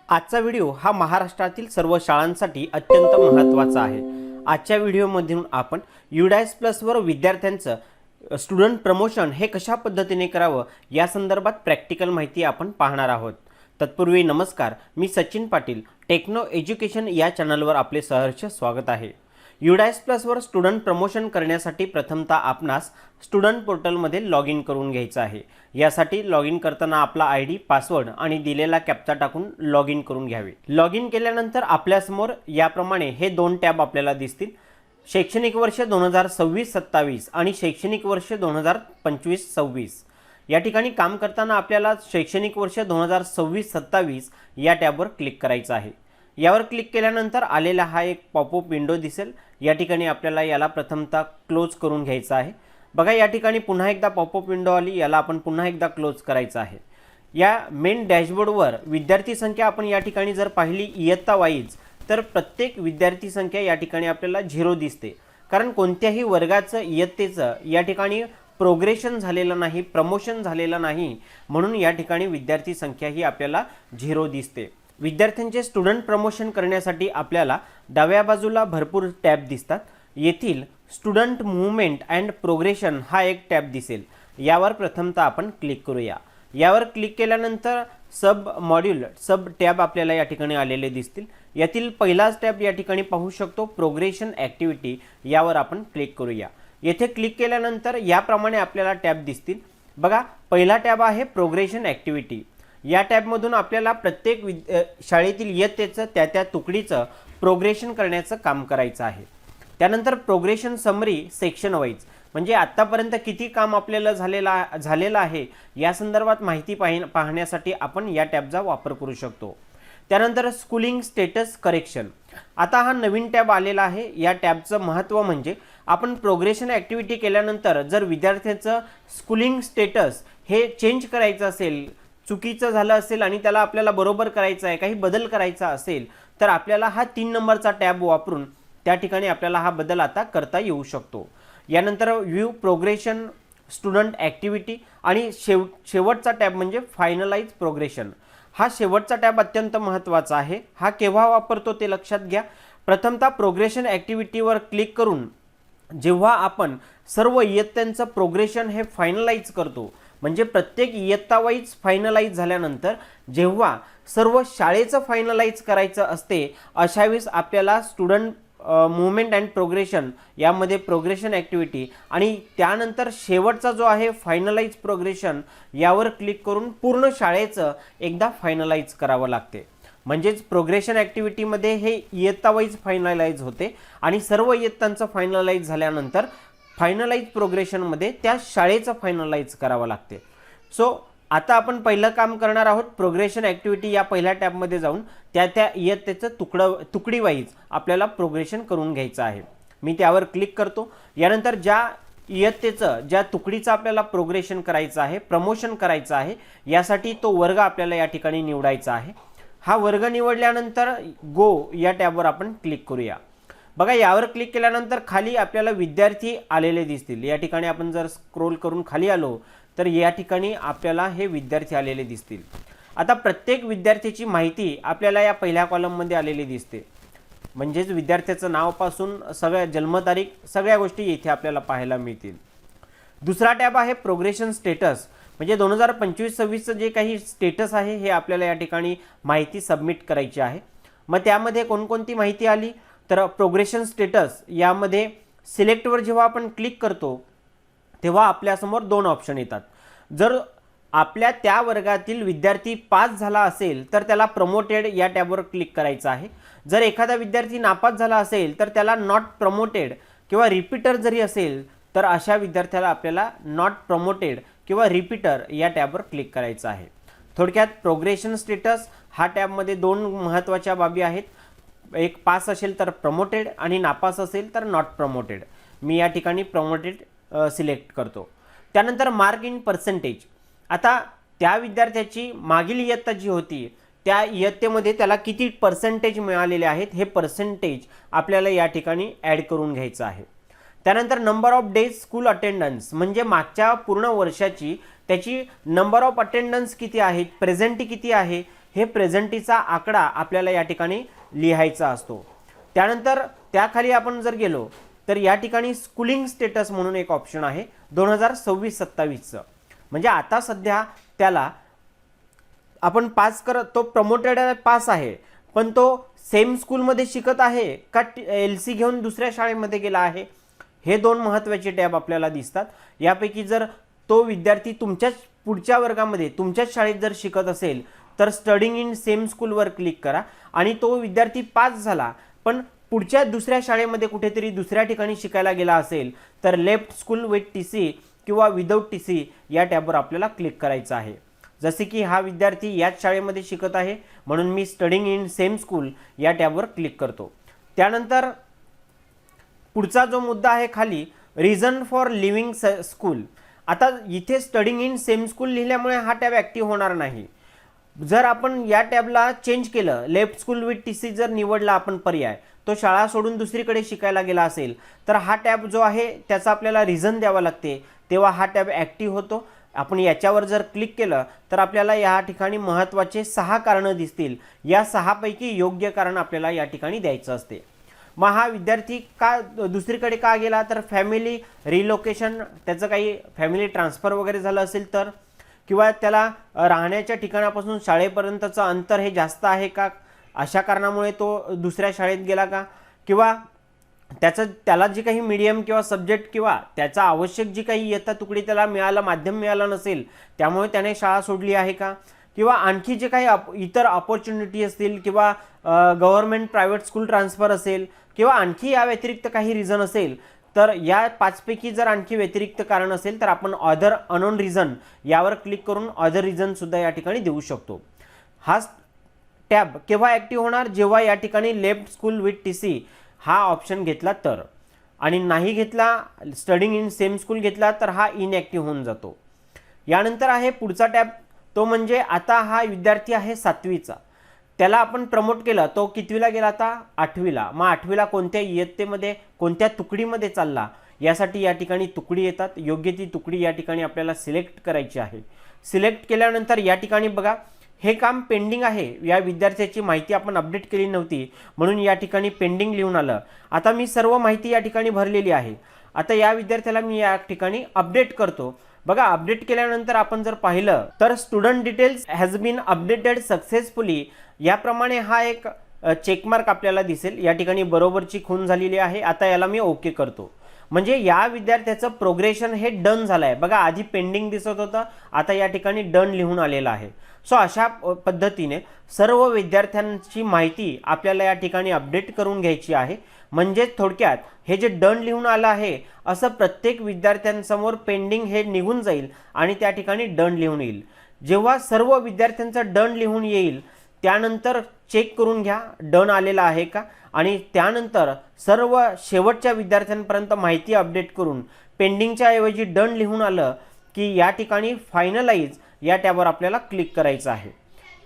आजचा व्हिडिओ हा महाराष्ट्रातील सर्व शाळांसाठी अत्यंत महत्त्वाचा आहे। आजच्या व्हिडिओमधून आपण UDAS प्लसवर विद्यार्थ्यांचं स्टुडंट प्रमोशन हे कशा पद्धतीने करावं या संदर्भात प्रॅक्टिकल माहिती आपण पाहणार आहोत। तत्पूर्वी नमस्कार, मी सचिन पाटील, टेक्नो एज्युकेशन या चॅनलवर आपले सहर्ष स्वागत आहे। UDAS प्लसवर स्टुडंट प्रमोशन करण्यासाठी प्रथमतः आपणास स्टुडंट पोर्टलमध्ये लॉग इन करून घ्यायचं आहे। यासाठी लॉग इन करताना आपला ID, पासवर्ड आणि दिलेला कॅप्चा टाकून लॉग इन करून घ्यावे। लॉग इन केल्यानंतर आपल्यासमोर याप्रमाणे हे दोन टॅब आपल्याला दिसतील। शैक्षणिक वर्ष 2026-27 आणि शैक्षणिक वर्ष 2025-26 या ठिकाणी काम करताना आपल्याला शैक्षणिक वर्ष 2026-27 या टॅबवर क्लिक करायचं आहे। यावर क्लिक केल्यानंतर आलेला हा एक पॉपअप विंडो दिसेल। या ठिकाणी आपल्याला याला प्रथमतः क्लोज करून घ्यायचं आहे। बघा, या ठिकाणी पुन्हा एकदा पॉपअप विंडो आली, याला आपण पुन्हा एकदा क्लोज करायचं आहे। या मेन डॅशबोर्डवर विद्यार्थी संख्या आपण या ठिकाणी जर पाहिली इयत्ता वाईज, तर प्रत्येक विद्यार्थी संख्या या ठिकाणी आपल्याला 0 दिसते, कारण कोणत्याही वर्गाचं इयत्तेचं या ठिकाणी प्रोग्रेशन झालेलं नाही, प्रमोशन झालेलं नाही, म्हणून या ठिकाणी विद्यार्थी संख्या ही आपल्याला 0 दिसते। विद्यार्थ्यांचे स्टुडंट प्रमोशन करण्यासाठी आपल्याला डाव्या बाजूला भरपूर टॅब दिसतात। येथील स्टुडंट मूवमेंट अँड प्रोग्रेशन हा एक टॅब दिसेल। यावर प्रथमतः आपण क्लिक करूया। यावर क्लिक केल्यानंतर सब मॉड्यूल, सब टॅब आपल्याला या ठिकाणी आलेले दिसतील। यातील पहिलाच टॅब या ठिकाणी पाहू शकतो, प्रोग्रेशन ॲक्टिव्हिटी, यावर आपण क्लिक करूया। येथे क्लिक केल्यानंतर याप्रमाणे आपल्याला टॅब दिसतील। बघा, पहिला टॅब आहे प्रोग्रेशन ॲक्टिव्हिटी। या टॅबमधून आपल्याला प्रत्येक शाळेतील इयत्तेचं त्या तुकडीचं प्रोग्रेशन करण्याचं काम करायचं आहे। त्यानंतर प्रोग्रेशन समरी सेक्शन वाईज, म्हणजे आत्तापर्यंत किती काम आपल्याला झालेलं आहे या संदर्भात माहिती पाहण्यासाठी आपण या टॅबचा वापर करू शकतो। त्यानंतर स्कूलिंग स्टेटस करेक्शन, आता हा नवीन टॅब आलेला आहे। या टॅबचं महत्त्व म्हणजे आपण प्रोग्रेशन ॲक्टिव्हिटी केल्यानंतर जर विद्यार्थ्याचं स्कूलिंग स्टेटस हे चेंज करायचं असेल, चुकीचं झालं असेल आणि त्याला आपल्याला बरोबर करायचं आहे, काही बदल करायचा असेल, तर आपल्याला हा 3 नंबरचा टॅब वापरून त्या ठिकाणी आपल्याला हा बदल आता करता येऊ शकतो। यानंतर व्ह्यू प्रोग्रेशन स्टुडंट ॲक्टिव्हिटी आणि शेवटचा टॅब म्हणजे फायनलाइज प्रोग्रेशन। हा शेवटचा टॅब अत्यंत महत्त्वाचा आहे। हा केव्हा वापरतो ते लक्षात घ्या। प्रथमतः प्रोग्रेशन ॲक्टिव्हिटीवर क्लिक करून जेव्हा आपण सर्व इयत्तांचं प्रोग्रेशन हे फायनलाइज करतो, म्हणजे प्रत्येक इयत्ता वाईज फायनलाइज झाल्यानंतर जेव्हा सर्व शाळेचं फायनलाइज करायचं असते, अशा वेळेस आपल्याला स्टुडंट मूवमेंट अँड प्रोग्रेशन यामध्ये प्रोग्रेशन ॲक्टिव्हिटी आणि त्यानंतर शेवटचा जो आहे फायनलाइज प्रोग्रेशन यावर क्लिक करून पूर्ण शाळेचं एकदा फायनलाइज करावं लागते। म्हणजेच प्रोग्रेशन ॲक्टिव्हिटीमध्ये हे इयत्ता वाईज फायनलाइज होते आणि सर्व इयत्तांचं फायनलाइज झाल्यानंतर फायनलाइज प्रोग्रेशनमध्ये त्या शाळेचं फायनलाइज करावं लागते। सो आता आपण पहिलं काम करणार आहोत, प्रोग्रेशन ॲक्टिव्हिटी या पहिल्या टॅबमध्ये जाऊन त्या इयत्तेचं तुकडी वाईज आपल्याला प्रोग्रेशन करून घ्यायचं आहे। मी त्यावर क्लिक करतो। यानंतर ज्या इयत्तेचं, ज्या तुकडीचं आपल्याला प्रोग्रेशन करायचं आहे, प्रमोशन करायचं आहे, यासाठी तो वर्ग आपल्याला या ठिकाणी निवडायचा आहे। हा वर्ग निवडल्यानंतर गो या टॅबवर आपण क्लिक करूया। बघा, यावर क्लिक केल्यानंतर खाली आपल्याला विद्यार्थी आलेले दिसतील। या ठिकाणी आपण जर स्क्रोल करून खाली आलो तर या ठिकाणी आपल्याला हे विद्यार्थी आलेले दिसतील। आता प्रत्येक विद्यार्थ्याची माहिती आपल्याला या पहिल्या कॉलममध्ये आलेली दिसते, म्हणजेच विद्यार्थ्याचं नावापासून सगळ्या जन्मतारीख सगळ्या गोष्टी इथे आपल्याला पाहायला मिळतील। दुसरा टॅब आहे प्रोग्रेशन स्टेटस, म्हणजे 2025-26चं जे काही स्टेटस आहे हे आपल्याला या ठिकाणी माहिती सबमिट करायची आहे। मग त्यामध्ये कोणकोणती माहिती आली, तर प्रोग्रेशन स्टेटस यामध्ये सिलेक्टवर जेव्हा आपण क्लिक करतो तेव्हा आपल्यासमोर 2 ऑप्शन येतात। जर आपल्या त्या वर्गातील विद्यार्थी पास झाला असेल तर त्याला प्रमोटेड या टॅबवर क्लिक करायचं आहे। जर एखादा विद्यार्थी नापास झाला असेल तर त्याला नॉट प्रमोटेड किंवा रिपीटर जरी असेल तर अशा विद्यार्थ्याला आपल्याला नॉट प्रमोटेड किंवा रिपीटर या टॅबवर क्लिक करायचं आहे। थोडक्यात प्रोग्रेशन स्टेटस हा टॅबमध्ये 2 महत्त्वाच्या बाबी आहेत, एक पास असेल तर प्रमोटेड आणि नापास असेल तर नॉट प्रमोटेड। मी या ठिकाणी प्रमोटेड सिलेक्ट करतो। त्यानंतर मार्क इन पर्सेंटेज, आता त्या विद्यार्थ्याची मागील इयत्ता जी होती त्या इयत्तेमध्ये त्याला किती पर्सेंटेज मिळालेले आहेत हे पर्सेंटेज आपल्याला या ठिकाणी ॲड करून घ्यायचं आहे। त्यानंतर number of days school attendance, म्हणजे मागच्या पूर्ण वर्षाची त्याची नंबर ऑफ अटेंडन्स किती आहेत, प्रेझेंटी किती आहे हे प्रेझेंटीचा आकडा आपल्याला या ठिकाणी लिहायचा असतो. त्यानंतर त्याखाली आपण जर गेलो तर या ठिकाणी स्कूलिंग स्टेटस म्हणून एक ऑप्शन आहे 2026-27चं. म्हणजे आता सध्या त्याला आपण पास करत, तो प्रमोटेड पास आहे, पण तो सेम स्कूलमध्ये शिकत आहे का LC घेऊन दुसऱ्या शाळेमध्ये गेला आहे, हे दोन महत्त्वाचे टॅब आपल्याला दिसतात. यापैकी जर तो विद्यार्थी तुमच्याच पुढच्या वर्गामध्ये तुमच्याच शाळेत जर शिकत असेल तर स्टडिंग इन सेम स्कूलवर क्लिक करा आणि तो विद्यार्थी पास झाला पण पुढच्या दुसऱ्या शाळेमध्ये कुठेतरी दुसऱ्या ठिकाणी शिकायला गेला असेल तर लेफ्ट स्कूल विथ TC किंवा विदाऊट TC या टॅबवर आपल्याला क्लिक करायचं आहे. जसे की हा विद्यार्थी याच शाळेमध्ये शिकत आहे म्हणून मी स्टडिंग इन सेम स्कूल या टॅबवर क्लिक करतो. त्यानंतर पुढचा जो मुद्दा आहे खाली रिझन फॉर लिव्हिंग स्कूल. आता इथे स्टडिंग इन सेम स्कूल लिहिल्यामुळे हा टॅब ॲक्टिव्ह होणार नाही. जर आपण या टॅबला चेंज केलं, लेफ्ट स्कूल विथ TC जर निवडला आपण पर्याय, तो शाळा सोडून दुसरीकडे शिकायला गेला असेल तर हा टॅब जो आहे त्याचा आपल्याला रिझन द्यावा लागते, तेव्हा हा टॅब ॲक्टिव्ह होतो. आपण याच्यावर जर क्लिक केलं तर आपल्याला या ठिकाणी महत्त्वाचे 6 कारणं दिसतील. या 6 पैकी योग्य कारण आपल्याला या ठिकाणी द्यायचं असते. मग हा विद्यार्थी का दुसरीकडे का गेला तर फॅमिली रिलोकेशन, त्याचं काही फॅमिली ट्रान्सफर वगैरे झालं असेल तर, किंवा त्याला राहण्याच्या ठिकाणापासून शाळेपर्यंतचं अंतर हे जास्त आहे का, अशा कारणामुळे तो दुसऱ्या शाळेत गेला का, किंवा त्याला जी काही मीडियम किंवा सब्जेक्ट किंवा त्याचा आवश्यक जी काही इयत्ता तुकडी त्याला मिळालं, माध्यम मिळालं नसेल त्यामुळे त्याने शाळा सोडली आहे का, किंवा आणखी जे काही इतर अपॉर्च्युनिटी असतील किंवा गव्हर्नमेंट प्रायव्हेट स्कूल ट्रान्सफर असेल किंवा आणखी या व्यतिरिक्त काही रिझन असेल तर या 5 पैकी जर आणखी व्यतिरिक्त कारण असेल तर आपण अदर अननोन रिझन यावर क्लिक करून अदर रिझन सुद्धा या ठिकाणी देऊ शकतो. हा टॅब केव्हा ॲक्टिव्ह होणार, जेव्हा या ठिकाणी लेफ्ट स्कूल विथ TC हा ऑप्शन घेतला तर, आणि नाही घेतला, स्टडिंग इन सेम स्कूल घेतला तर हा इनॲक्टिव्ह होऊन जातो. यानंतर आहे पुढचा टॅब, तो म्हणजे आता हा विद्यार्थी आहे 7वीचा, त्याला आपण प्रमोट केलं, तो कितवीला गेला आता 8वीला. मग 8वीला कोणत्या इयत्तेमध्ये कोणत्या तुकडीमध्ये चालला यासाठी या ठिकाणी तुकडी येतात. योग्य ती तुकडी या ठिकाणी आपल्याला सिलेक्ट करायची आहे. सिलेक्ट केल्यानंतर या ठिकाणी बघा हे काम पेंडिंग आहे, या विद्यार्थ्याची माहिती आपण अपडेट केली नव्हती म्हणून या ठिकाणी पेंडिंग लिहून आलं. आता मी सर्व माहिती या ठिकाणी भरलेली आहे. आता या विद्यार्थ्याला मी या ठिकाणी अपडेट करतो. बघा अपडेट केल्यानंतर आपण जर पाहिलं तर student details has been updated successfully, याप्रमाणे हा एक चेकमार्क आपल्याला दिसेल. या ठिकाणी बरोबरची खूण झालेली आहे. आता याला मी ओके करतो. म्हणजे या विद्यार्थ्याचं प्रोग्रेशन हे डन झालं आहे. बघा आधी पेंडिंग दिसत होतं, आता या ठिकाणी डन लिहून आलेलं आहे. सो अशा पद्धतीने सर्व विद्यार्थ्यांची माहिती आपल्याला या ठिकाणी अपडेट करून घ्यायची आहे. म्हणजे थोडक्यात हे जे डन लिहून आलं आहे असं प्रत्येक विद्यार्थ्यांसमोर पेंडिंग हे निघून जाईल आणि त्या ठिकाणी डन लिहून येईल. जेव्हा सर्व विद्यार्थ्यांचं डन लिहून येईल त्यानंतर चेक करून घ्या डन आलेला आहे का, आणि त्यानंतर सर्व शेवटच्या विद्यार्थ्यांपर्यंत माहिती अपडेट करून पेंडिंगच्या ऐवजी डन लिहून आलं की या ठिकाणी फायनलाइज या टॅबवर आपल्याला क्लिक करायचं आहे.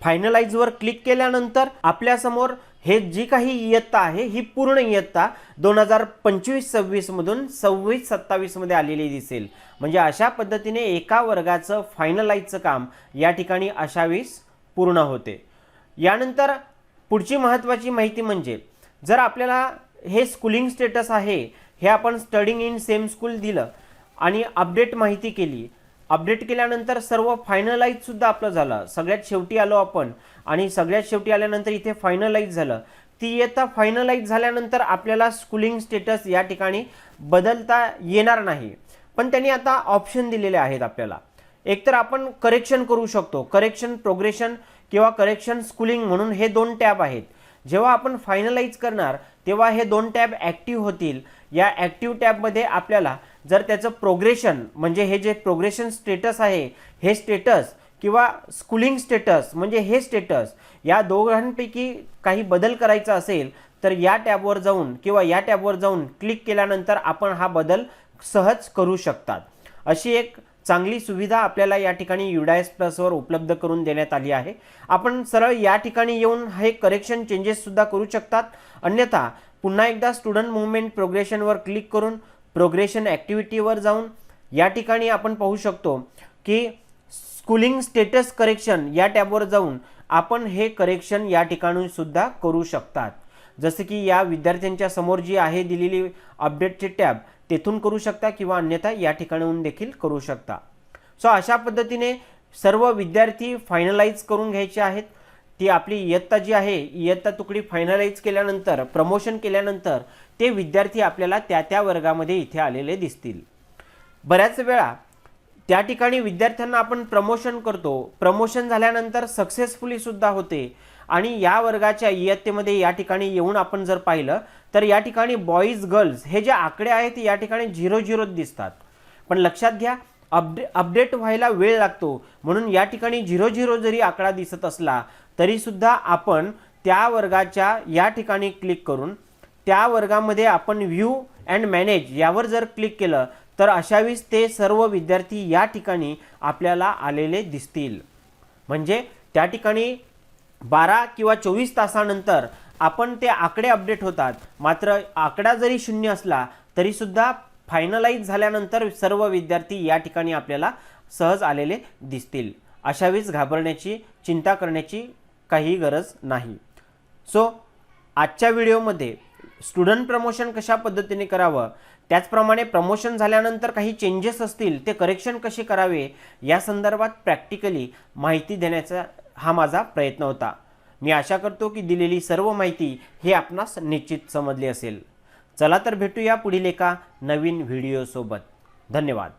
फायनलाइजवर क्लिक केल्यानंतर आपल्यासमोर हे जी काही इयत्ता आहे ही पूर्ण इयत्ता 2025-26 मधून 26-27 मध्ये आलेली दिसेल. म्हणजे अशा पद्धतीने एका वर्गाचं फायनलाइजचं काम या ठिकाणी अशा वेळेस पूर्ण होते. यानंतर पुढची महत्त्वाची माहिती म्हणजे जर आपल्याला हे स्कूलिंग स्टेटस आहे हे आपण स्टडिंग इन सेम स्कूल दिलं आणि अपडेट माहिती केली, अपडेट केल्यानंतर सर्व फायनलाइज सुद्धा आपलं झालं, सगळ्यात शेवटी आलो आपण आणि सगळ्यात शेवटी आल्यानंतर इथे फायनलाइज झालं. ती इयत्ता फायनलाइज झाल्यानंतर आपल्याला स्कूलिंग स्टेटस या ठिकाणी बदलता येणार नाही, पण त्यांनी आता ऑप्शन दिलेले आहेत आपल्याला. एकतर आपण करेक्शन करू शकतो, करेक्शन प्रोग्रेशन किंवा करेक्शन स्कूलिंग म्हणून हे 2 टॅब आहेत. जेव्हा आपण फायनलाइज करणार तेव्हा हे 2 टॅब ॲक्टिव्ह होतील. या ॲक्टिव्ह टॅबमध्ये आपल्याला जर त्याचं प्रोग्रेशन म्हणजे हे जे प्रोग्रेशन स्टेटस आहे हे स्टेटस किंवा स्कूलिंग स्टेटस म्हणजे हे स्टेटस या दोघांपैकी काही बदल करायचा असेल तर या टॅबवर जाऊन किंवा या टॅबवर जाऊन क्लिक केल्यानंतर आपण हा बदल सहज करू शकतात. अशी एक चांगली सुविधा आपल्याला या ठिकाणी UDIS प्लसवर उपलब्ध करून देण्यात आली आहे. आपण सरळ या ठिकाणी येऊन हे करेक्शन चेंजेस सुद्धा करू शकतात. अन्यथा पुन्हा एकदा स्टुडंट मूवमेंट प्रोग्रेशनवर क्लिक करून प्रोग्रेशन ॲक्टिव्हिटीवर जाऊन या ठिकाणी आपण पाहू शकतो की स्कूलिंग स्टेटस करेक्शन या टॅबवर जाऊन आपण हे करेक्शन या ठिकाणी सुद्धा करू शकतात। जसे की या विद्यार्थ्यांच्या समोर जी आहे दिलेली अपडेटचे टॅब तेथून करू शकता किंवा अन्यथा या ठिकाणाहून देखील करू शकता। सो अशा पद्धतीने सर्व विद्यार्थी फायनलाइज करून घ्यायचे आहेत। ती आपली इयत्ता जी आहे इयत्ता तुकडी फायनलाइज केल्यानंतर प्रमोशन केल्यानंतर ते विद्यार्थी आपल्याला त्या वर्गामध्ये इथे आलेले दिसतील। बऱ्याच वेळा त्या ठिकाणी विद्यार्थ्यांना आपण प्रमोशन करतो, प्रमोशन झाल्यानंतर सक्सेसफुली सुद्धा होते आणि या वर्गाच्या इयत्तेमध्ये या ठिकाणी येऊन आपण जर पाहिलं तर या ठिकाणी बॉईज गर्ल्स हे जे आकडे आहेत या ठिकाणी 0-0 दिसतात। पण लक्षात घ्या अपडेट व्हायला वेळ लागतो, म्हणून या ठिकाणी 0-0 जरी आकडा दिसत असला तरी सुद्धा आपण त्या वर्गाच्या या ठिकाणी क्लिक करून त्या वर्गामध्ये आपण व्ह्यू अँड मॅनेज यावर जर क्लिक केलं तर अशावेळेस ते सर्व विद्यार्थी या ठिकाणी आपल्याला आलेले दिसतील। म्हणजे त्या ठिकाणी 12 किंवा 24 तासानंतर आपण ते आकडे अपडेट होतात, मात्र आकडा जरी 0 असला तरी सुद्धा फायनलाइज झाल्यानंतर सर्व विद्यार्थी या ठिकाणी आपल्याला सहज आलेले दिसतील। अशावेळेस घाबरण्याची चिंता करण्याची काही गरज नाही। सो आजच्या व्हिडिओमध्ये स्टुडंट प्रमोशन कशा पद्धतीने करावं, त्याचप्रमाणे प्रमोशन झाल्यानंतर काही चेंजेस असतील ते करेक्शन कसे करावे या संदर्भात प्रॅक्टिकली माहिती देण्याचा हा माझा प्रयत्न होता। मी आशा करतो की दिलेली सर्व माहिती ही आपणास निश्चित समजली असेल। चला तर भेटूया पुढील एका नवीन व्हिडिओ सोबत। धन्यवाद।